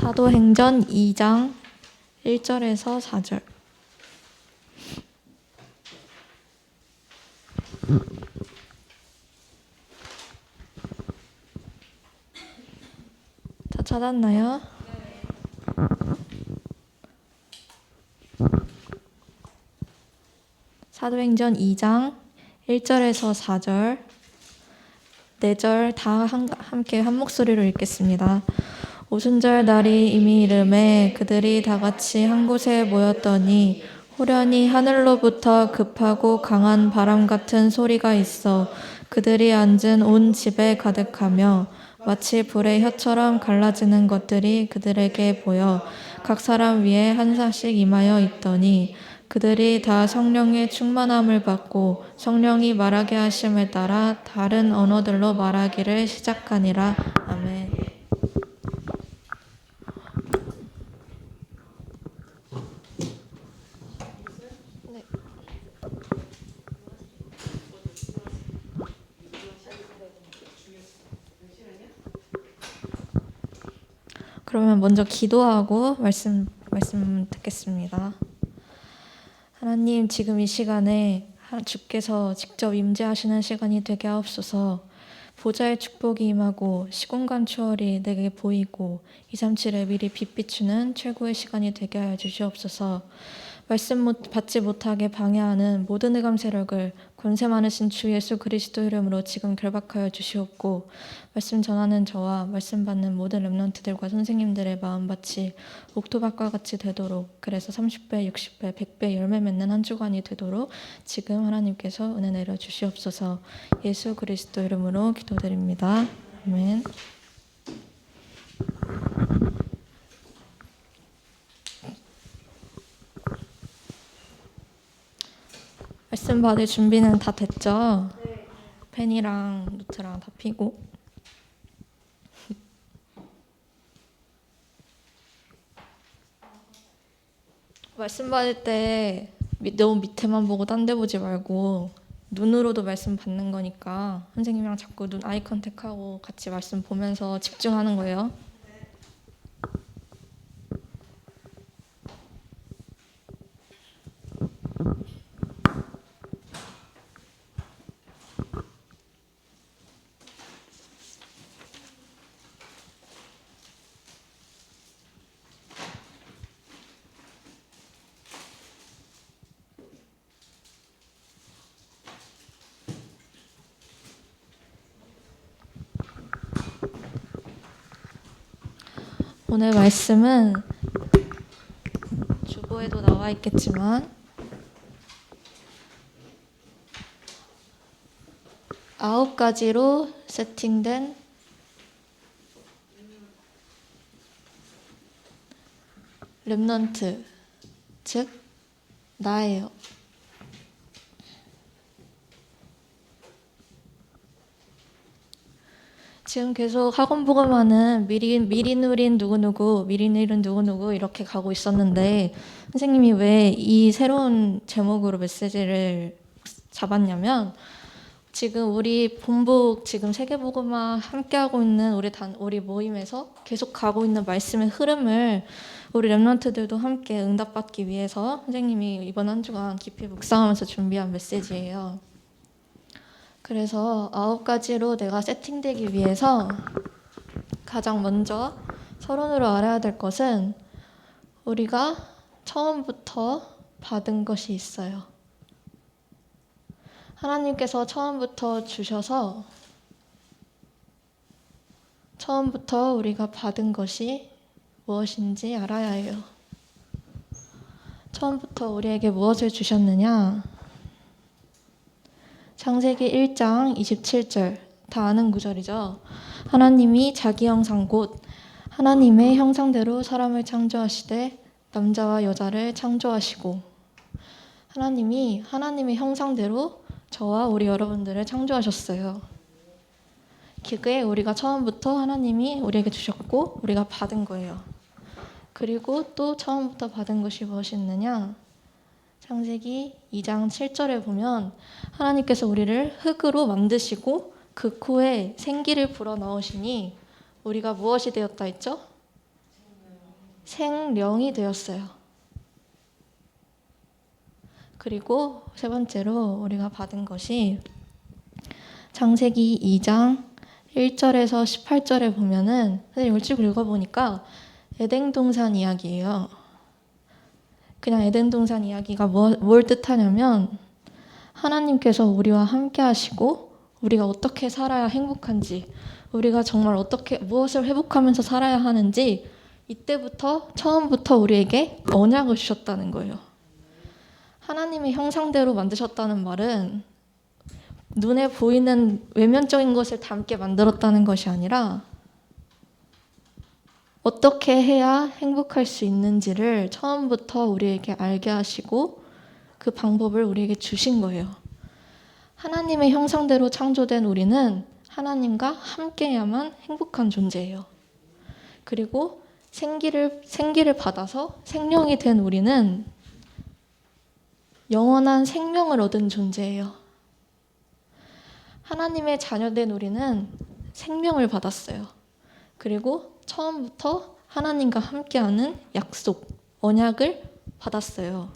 사도행전 2장 1절에서 4절. 다 찾았나요? 사도행전 2장 1절에서 4절, 4절 다 함께 한 목소리로 읽겠습니다. 오순절 날이 이미 이름에 그들이 다 같이 한 곳에 모였더니 호련히 하늘로부터 급하고 강한 바람 같은 소리가 있어 그들이 앉은 온 집에 가득하며 마치 불의 혀처럼 갈라지는 것들이 그들에게 보여 각 사람 위에 한 사씩 임하여 있더니 그들이 다 성령의 충만함을 받고 성령이 말하게 하심에 따라 다른 언어들로 말하기를 시작하니라. 아멘. 그러면 먼저 기도하고 말씀 듣겠습니다. 하나님, 지금 이 시간에 주께서 직접 임재하시는 시간이 되게 하옵소서. 보좌의 축복이 임하고 시공간 추월이 내게 보이고 237에 미리 빛 비추는 최고의 시간이 되게 하여 주시옵소서. 말씀 받지 못하게 방해하는 모든 흑암 세력을 권세 많으신 주 예수 그리스도 이름으로 지금 결박하여 주시옵고, 말씀 전하는 저와 말씀 받는 모든 렘넌트들과 선생님들의 마음밭이 옥토밭과 같이 되도록, 그래서 30배, 60배, 100배 열매 맺는 한 주간이 되도록 지금 하나님께서 은혜 내려 주시옵소서. 예수 그리스도 이름으로 기도드립니다. 아멘. 말씀 받을 준비는 다 됐죠? 네. 펜이랑 노트랑 다 펴고. 말씀 받을 때 너무 밑에만 보고 딴 데 보지 말고 눈으로도 말씀 받는 거니까 선생님이랑 자꾸 눈 아이 컨택하고 같이 말씀 보면서 집중하는 거예요. 오늘 말씀은 주보에도 나와 있겠지만 9가지로 세팅된 렘넌트, 즉 나예요. 지금 계속 학원 복음하는 미리 누린 누구누구, 미리 누린 누구누구 이렇게 가고 있었는데, 선생님이 왜 이 새로운 제목으로 메시지를 잡았냐면, 지금 우리 본부 지금 세계복음화 함께하고 있는 우리 모임에서 계속 가고 있는 말씀의 흐름을 우리 렘넌트들도 함께 응답받기 위해서 선생님이 이번 한 주간 깊이 묵상하면서 준비한 메시지예요. 그래서 9가지로 내가 세팅되기 위해서 가장 먼저 서론으로 알아야 될 것은 우리가 처음부터 받은 것이 있어요. 하나님께서 처음부터 주셔서 처음부터 우리가 받은 것이 무엇인지 알아야 해요. 처음부터 우리에게 무엇을 주셨느냐? 창세기 1장 27절, 다 아는 구절이죠. 하나님이 자기 형상 곧 하나님의 형상대로 사람을 창조하시되 남자와 여자를 창조하시고, 하나님이 하나님의 형상대로 저와 우리 여러분들을 창조하셨어요. 그게 우리가 처음부터 하나님이 우리에게 주셨고 우리가 받은 거예요. 그리고 또 처음부터 받은 것이 무엇이 있느냐? 창세기 2장 7절에 보면 하나님께서 우리를 흙으로 만드시고 그 코에 생기를 불어넣으시니 우리가 무엇이 되었다 했죠? 생령이 되었어요. 그리고 세 번째로 우리가 받은 것이 창세기 2장 1절에서 18절에 보면은 선생님 쭉 읽어보니까 에덴 동산 이야기예요. 그냥 에덴 동산 이야기가 뭘 뜻하냐면 하나님께서 우리와 함께 하시고 우리가 어떻게 살아야 행복한지, 우리가 정말 어떻게 무엇을 회복하면서 살아야 하는지 이때부터 처음부터 우리에게 언약을 주셨다는 거예요. 하나님의 형상대로 만드셨다는 말은 눈에 보이는 외면적인 것을 담게 만들었다는 것이 아니라 어떻게 해야 행복할 수 있는지를 처음부터 우리에게 알게 하시고 그 방법을 우리에게 주신 거예요. 하나님의 형상대로 창조된 우리는 하나님과 함께해야만 행복한 존재예요. 그리고 생기를 받아서 생명이 된 우리는 영원한 생명을 얻은 존재예요. 하나님의 자녀된 우리는 생명을 받았어요. 그리고 처음부터 하나님과 함께하는 약속, 언약을 받았어요.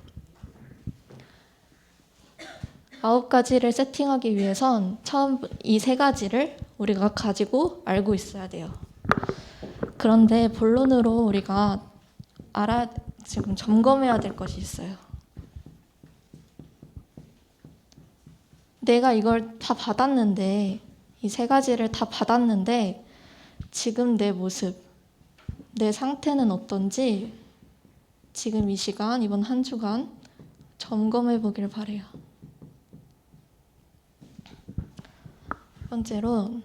9가지를 세팅하기 위해선 처음 이 3가지를 우리가 가지고 알고 있어야 돼요. 그런데 본론으로 우리가 지금 점검해야 될 것이 있어요. 내가 이걸 다 받았는데, 이 3가지를 다 받았는데 지금 내 모습, 내 상태는 어떤지 지금 이 시간, 이번 한 주간 점검해 보길 바래요. 첫 번째로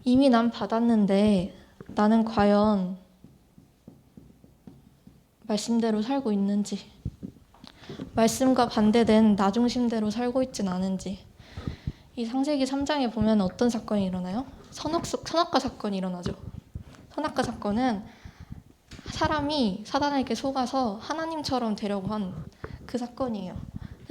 이미 난 받았는데 나는 과연 말씀대로 살고 있는지, 말씀과 반대된 나 중심대로 살고 있진 않은지. 이 창세기 3장에 보면 어떤 사건이 일어나요? 선악과 사건이 일어나죠. 선악과 사건은 사람이 사단에게 속아서 하나님처럼 되려고 한 그 사건이에요.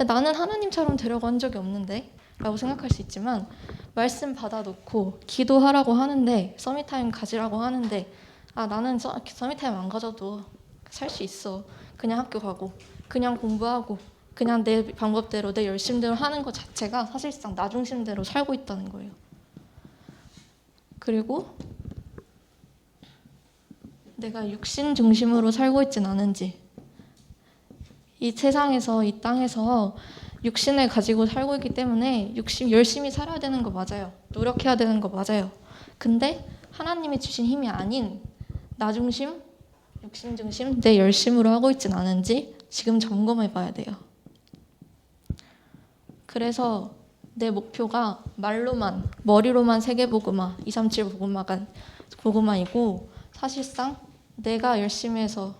나는 하나님처럼 되려고 한 적이 없는데 라고 생각할 수 있지만, 말씀 받아놓고 기도하라고 하는데, 서밋타임 가지라고 하는데, 나는 서밋타임 안 가져도 살 수 있어, 그냥 학교 가고 그냥 공부하고 그냥 내 방법대로 내 열심대로 하는 것 자체가 사실상 나 중심대로 살고 있다는 거예요. 그리고 내가 육신 중심으로 살고 있진 않은지, 이 세상에서, 이 땅에서 육신을 가지고 살고 있기 때문에 열심히 살아야 되는 거 맞아요. 노력해야 되는 거 맞아요. 근데 하나님이 주신 힘이 아닌 나 중심, 육신 중심, 내 열심으로 하고 있진 않은지 지금 점검해 봐야 돼요. 그래서 내 목표가 머리로만 세계복음화, 237 복음화이고, 사실상 내가 열심히 해서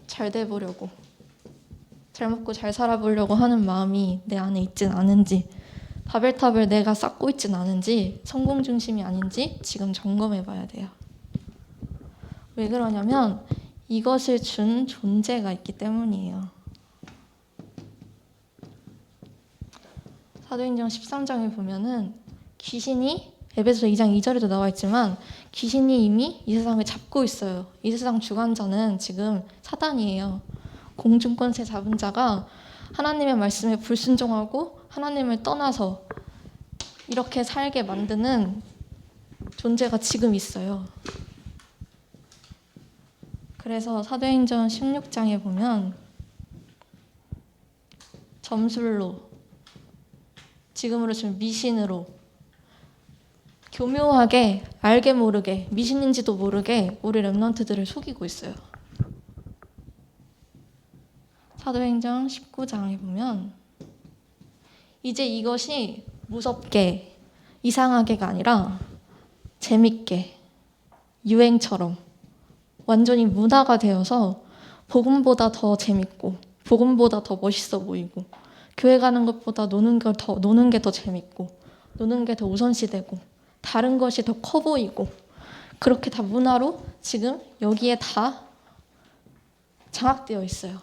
잘 돼보려고, 잘 먹고 잘 살아보려고 하는 마음이 내 안에 있진 않은지, 바벨탑을 내가 쌓고 있진 않은지, 성공 중심이 아닌지 지금 점검해 봐야 돼요. 왜 그러냐면 이것을 준 존재가 있기 때문이에요. 사도행전 13장에 보면은 귀신이, 에베소 2장 2절에도 나와 있지만 귀신이 이미 이 세상을 잡고 있어요. 이 세상 주관자는 지금 사단이에요. 공중권세 잡은 자가 하나님의 말씀에 불순종하고 하나님을 떠나서 이렇게 살게 만드는 존재가 지금 있어요. 그래서 사도행전 16장에 보면 점술로, 지금으로 치면 미신으로 교묘하게 알게 모르게, 미신인지도 모르게 우리 렘넌트들을 속이고 있어요. 사도행전 19장에 보면 이제 이것이 무섭게, 이상하게가 아니라 재밌게, 유행처럼 완전히 문화가 되어서 복음보다 더 재밌고, 복음보다 더 멋있어 보이고, 교회 가는 것보다 노는 게 더 재밌고, 노는 게 더 우선시되고, 다른 것이 더 커 보이고, 그렇게 다 문화로 지금 여기에 다 장악되어 있어요.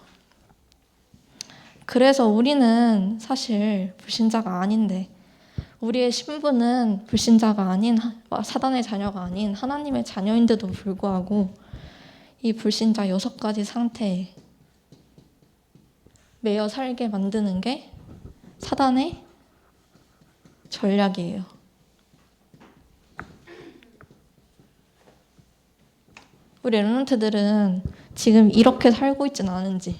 그래서 우리는 사실 불신자가 아닌데, 우리의 신분은 불신자가 아닌 사단의 자녀가 아닌 하나님의 자녀인데도 불구하고 이 불신자 6가지 상태에 매여 살게 만드는 게 사단의 전략이에요. 우리 렘넌트들은 지금 이렇게 살고 있진 않은지,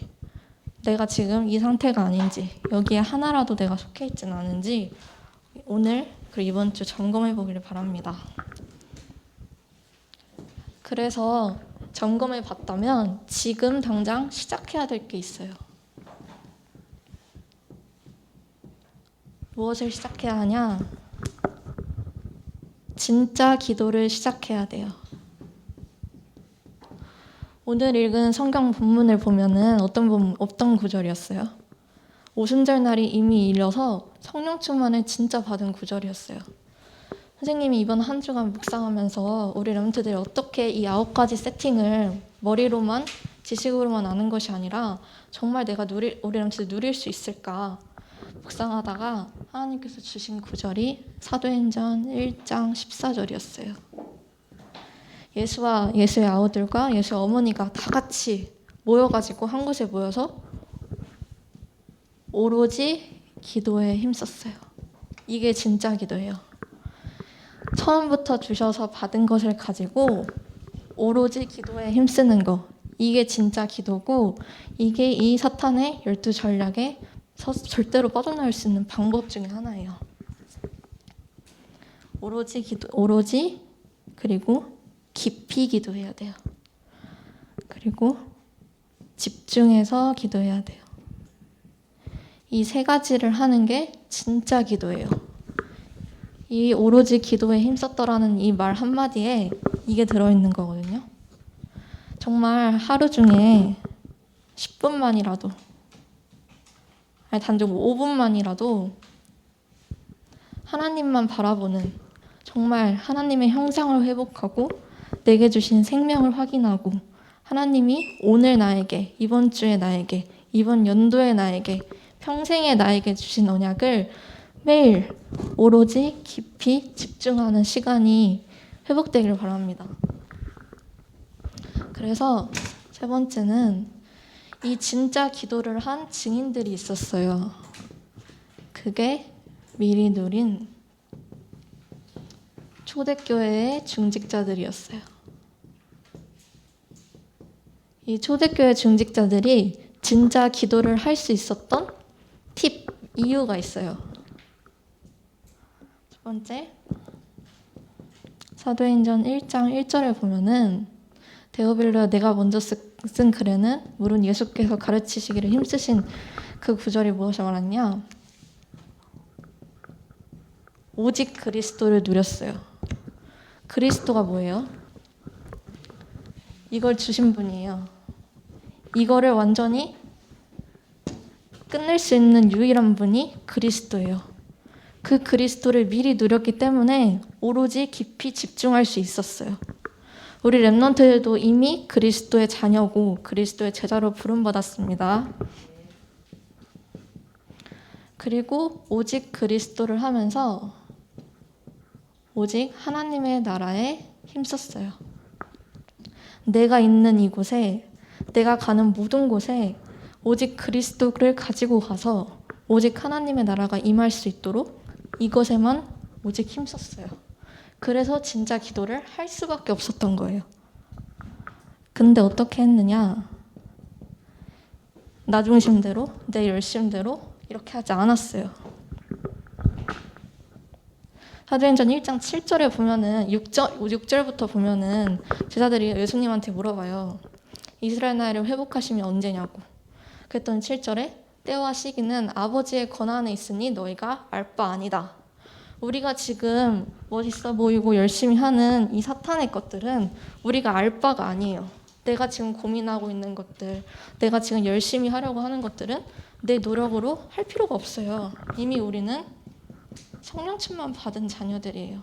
내가 지금 이 상태가 아닌지, 여기에 하나라도 내가 속해 있진 않은지 오늘 그리고 이번 주 점검해 보기를 바랍니다. 그래서 점검해 봤다면 지금 당장 시작해야 될 게 있어요. 무엇을 시작해야 하냐? 진짜 기도를 시작해야 돼요. 오늘 읽은 성경 본문을 보면은 어떤 구절이었어요? 오순절 날이 이미 이르러서 성령 충만을 진짜 받은 구절이었어요. 선생님이 이번 한 주간 묵상하면서 우리 렘넌트들이 어떻게 이 9가지 세팅을 머리로만 지식으로만 아는 것이 아니라 정말 내가 우리 렘넌트들 누릴 수 있을까 묵상하다가 하나님께서 주신 구절이 사도행전 1장 14절이었어요. 예수와 예수의 아우들과 예수의 어머니가 다 같이 모여가지고 한 곳에 모여서 오로지 기도에 힘썼어요. 이게 진짜 기도예요. 처음부터 주셔서 받은 것을 가지고 오로지 기도에 힘쓰는 거, 이게 진짜 기도고, 이게 이 사탄의 12전략에 절대로 빠져나올 수 있는 방법 중에 하나예요. 오로지 기도, 오로지, 그리고 깊이 기도해야 돼요. 그리고 집중해서 기도해야 돼요. 이 3가지를 하는 게 진짜 기도예요. 이 오로지 기도에 힘썼더라는 이 말 한마디에 이게 들어있는 거거든요. 정말 하루 중에 10분만이라도, 아니 단정 5분만이라도 하나님만 바라보는, 정말 하나님의 형상을 회복하고 내게 주신 생명을 확인하고 하나님이 오늘 나에게, 이번 주에 나에게, 이번 연도에 나에게, 평생에 나에게 주신 언약을 매일 오로지 깊이 집중하는 시간이 회복되기를 바랍니다. 그래서 3번째는 이 진짜 기도를 한 증인들이 있었어요. 그게 미리 누린 초대교회의 중직자들이었어요. 이 초대교회 중직자들이 진짜 기도를 할 수 있었던 이유가 있어요. 첫 번째, 사도행전 1장 1절에 보면은 데오빌로야 내가 먼저 쓴 글에는 물은 예수께서 가르치시기를 힘쓰신 그 구절이 무엇을 말하냐? 오직 그리스도를 누렸어요. 그리스도가 뭐예요? 이걸 주신 분이에요. 이거를 완전히 끝낼 수 있는 유일한 분이 그리스도예요. 그 그리스도를 미리 누렸기 때문에 오로지 깊이 집중할 수 있었어요. 우리 렘넌트들도 이미 그리스도의 자녀고 그리스도의 제자로 부름받았습니다. 그리고 오직 그리스도를 하면서 오직 하나님의 나라에 힘썼어요. 내가 있는 이곳에, 내가 가는 모든 곳에 오직 그리스도를 가지고 가서 오직 하나님의 나라가 임할 수 있도록 이것에만 오직 힘썼어요. 그래서 진짜 기도를 할 수밖에 없었던 거예요. 근데 어떻게 했느냐? 나 중심대로, 내 열심대로 이렇게 하지 않았어요. 사도행전 1장 7절에 보면은 6절부터 보면은 제자들이 예수님한테 물어봐요. 이스라엘 나라를 회복하심이 언제냐고. 그랬더니 7절에 때와 시기는 아버지의 권한에 있으니 너희가 알 바 아니다. 우리가 지금 멋있어 보이고 열심히 하는 이 사탄의 것들은 우리가 알 바가 아니에요. 내가 지금 고민하고 있는 것들, 내가 지금 열심히 하려고 하는 것들은 내 노력으로 할 필요가 없어요. 이미 우리는 성령침만 받은 자녀들이에요.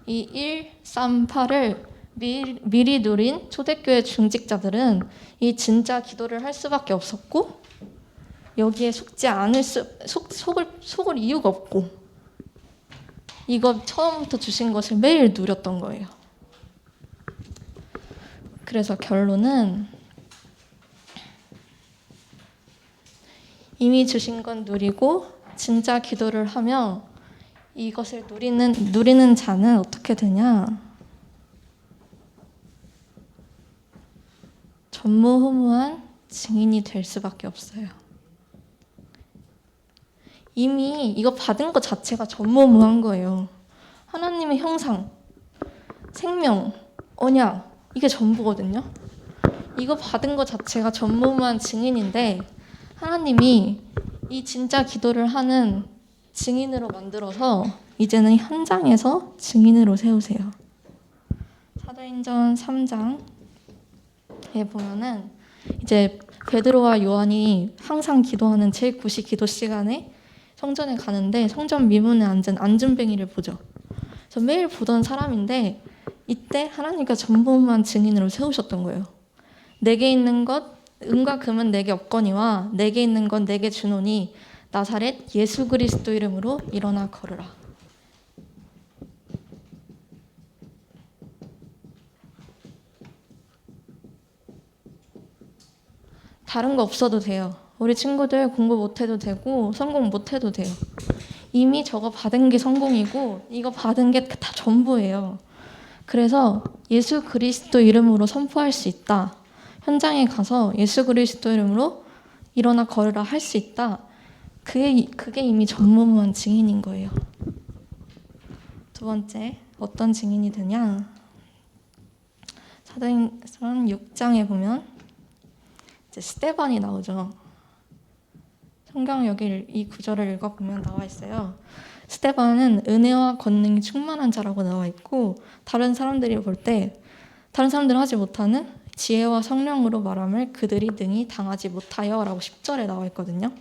이 1, 3, 8을 미리 누린 초대교회 중직자들은 이 진짜 기도를 할 수밖에 없었고 여기에 속지 않을 속을 이유가 없고 이거 처음부터 주신 것을 매일 누렸던 거예요. 그래서 결론은 이미 주신 건 누리고 진짜 기도를 하며 이것을 누리는 자는 어떻게 되냐? 전무후무한 증인이 될 수밖에 없어요. 이미 이거 받은 것 자체가 전무후무한 거예요. 하나님의 형상, 생명, 언약 이게 전부거든요. 이거 받은 것 자체가 전무후무한 증인인데 하나님이 이 진짜 기도를 하는 증인으로 만들어서 이제는 현장에서 증인으로 세우세요. 사도행전 3장에 보면은 이제 베드로와 요한이 항상 기도하는 제9시 기도 시간에 성전에 가는데 성전 미문에 앉은 안준뱅이를 보죠. 그래서 매일 보던 사람인데 이때 하나님께서 전무후무한 증인으로 세우셨던 거예요. 내게 있는 것 은과 금은 내게 없거니와 내게 있는 건 내게 주노니 나사렛 예수 그리스도 이름으로 일어나 걸으라. 다른 거 없어도 돼요. 우리 친구들 공부 못해도 되고 성공 못해도 돼요. 이미 저거 받은 게 성공이고 이거 받은 게 다 전부예요. 그래서 예수 그리스도 이름으로 선포할 수 있다. 현장에 가서 예수 그리스도 이름으로 일어나 걸으라 할 수 있다. 그게 이미 전무후무한 증인인 거예요. 두 번째, 어떤 증인이 되냐? 사도행전 6장에 보면 이제 스데반이 나오죠. 성경 여기 이 구절을 읽어보면 나와 있어요. 스데반은 은혜와 권능이 충만한 자라고 나와 있고 다른 사람들이 볼 때 다른 사람들은 하지 못하는 지혜와 성령으로 말함을 그들이 능히 당하지 못하여 라고 10절에 나와 있거든요.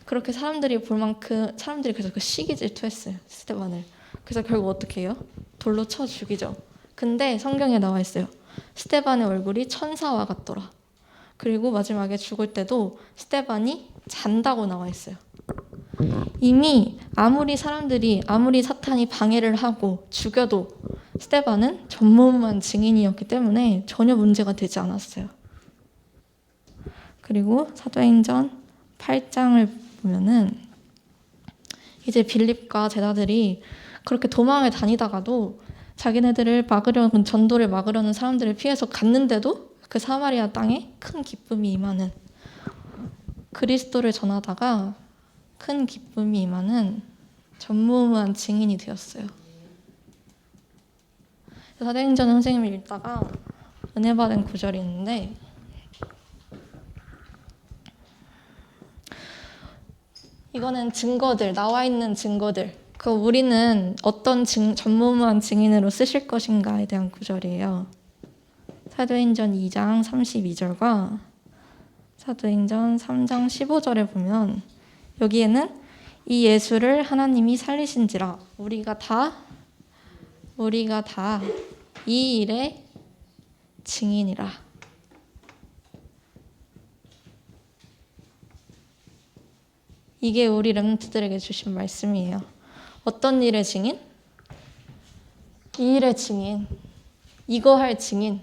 그렇게 사람들이 볼 만큼 사람들이 그래서 그 시기 질투했어요. 스데반을. 그래서 결국 어떻게 해요? 돌로 쳐 죽이죠. 근데 성경에 나와 있어요. 스데반의 얼굴이 천사와 같더라. 그리고 마지막에 죽을 때도 스데반이 잔다고 나와 있어요. 이미 아무리 사탄이 방해를 하고 죽여도 스데반은 전무후무한 증인이었기 때문에 전혀 문제가 되지 않았어요. 그리고 사도행전 8장을 보면은 이제 빌립과 제자들이 그렇게 도망을 다니다가도 자기네들을 막으려는 전도를 막으려는 사람들을 피해서 갔는데도 그 사마리아 땅에 큰 기쁨이 임하는 그리스도를 전하다가 큰 기쁨이 임하는 전무후무한 증인이 되었어요. 사도행전 선생님을 읽다가 은혜 받은 구절이 있는데 이거는 증거들, 나와 있는 증거들. 우리는 어떤 전무후무한 증인으로 쓰실 것인가에 대한 구절이에요. 사도행전 2장 32절과 사도행전 3장 15절에 보면 여기에는 이 예수를 하나님이 살리신지라 우리가 다 이 일의 증인이라. 이게 우리 렘넌트들에게 주신 말씀이에요. 어떤 일의 증인? 이 일의 증인. 이거 할 증인.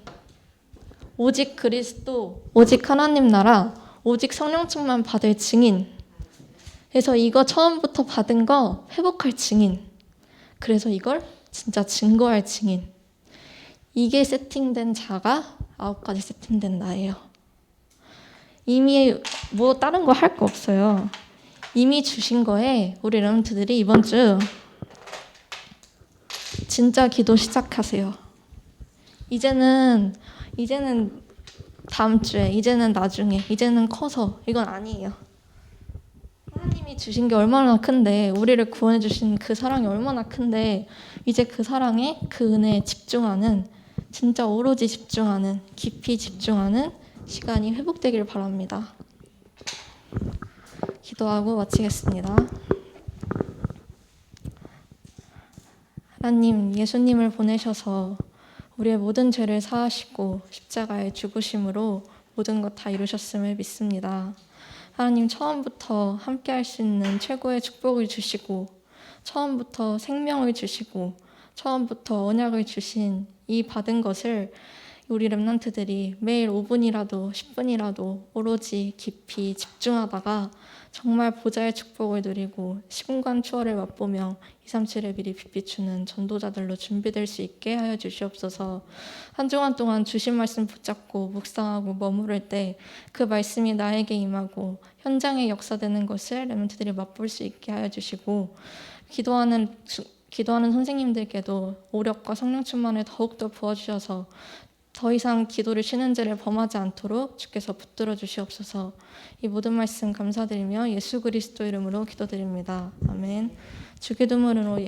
오직 그리스도, 오직 하나님 나라, 오직 성령 충만 받을 증인. 그래서 이거 처음부터 받은 거 회복할 증인. 그래서 이걸 진짜 증거할 증인. 이게 세팅된 자가 9가지 세팅된 나예요. 이미 뭐 다른 거 할 거 없어요. 이미 주신 거에 우리 렘넌트들이 이번 주 진짜 기도 시작하세요. 이제는 다음 주에, 이제는 나중에, 이제는 커서 이건 아니에요. 하나님이 주신 게 얼마나 큰데, 우리를 구원해 주신 그 사랑이 얼마나 큰데 이제 그 사랑에, 그 은혜에 집중하는, 진짜 오로지 집중하는, 깊이 집중하는 시간이 회복되길 바랍니다. 기도하고 마치겠습니다. 하나님, 예수님을 보내셔서 우리의 모든 죄를 사하시고 십자가에 죽으심으로 모든 것 다 이루셨음을 믿습니다. 하나님 처음부터 함께 할 수 있는 최고의 축복을 주시고 처음부터 생명을 주시고 처음부터 언약을 주신 이 받은 것을 우리 렘넌트들이 매일 5분이라도 10분이라도 오로지 깊이 집중하다가 정말 보좌의 축복을 누리고 시공간 추월을 맛보며 237의 미리 빛비추는 전도자들로 준비될 수 있게 하여 주시옵소서. 한 주간 동안 주신 말씀 붙잡고 묵상하고 머무를 때 그 말씀이 나에게 임하고 현장에 역사되는 것을 렘넌트들이 맛볼 수 있게 하여 주시고 기도하는 선생님들께도 오력과 성령 충만을 더욱더 부어주셔서 더 이상 기도를 쉬는 죄를 범하지 않도록 주께서 붙들어 주시옵소서. 이 모든 말씀 감사드리며 예수 그리스도 이름으로 기도드립니다. 아멘. 주기도문으로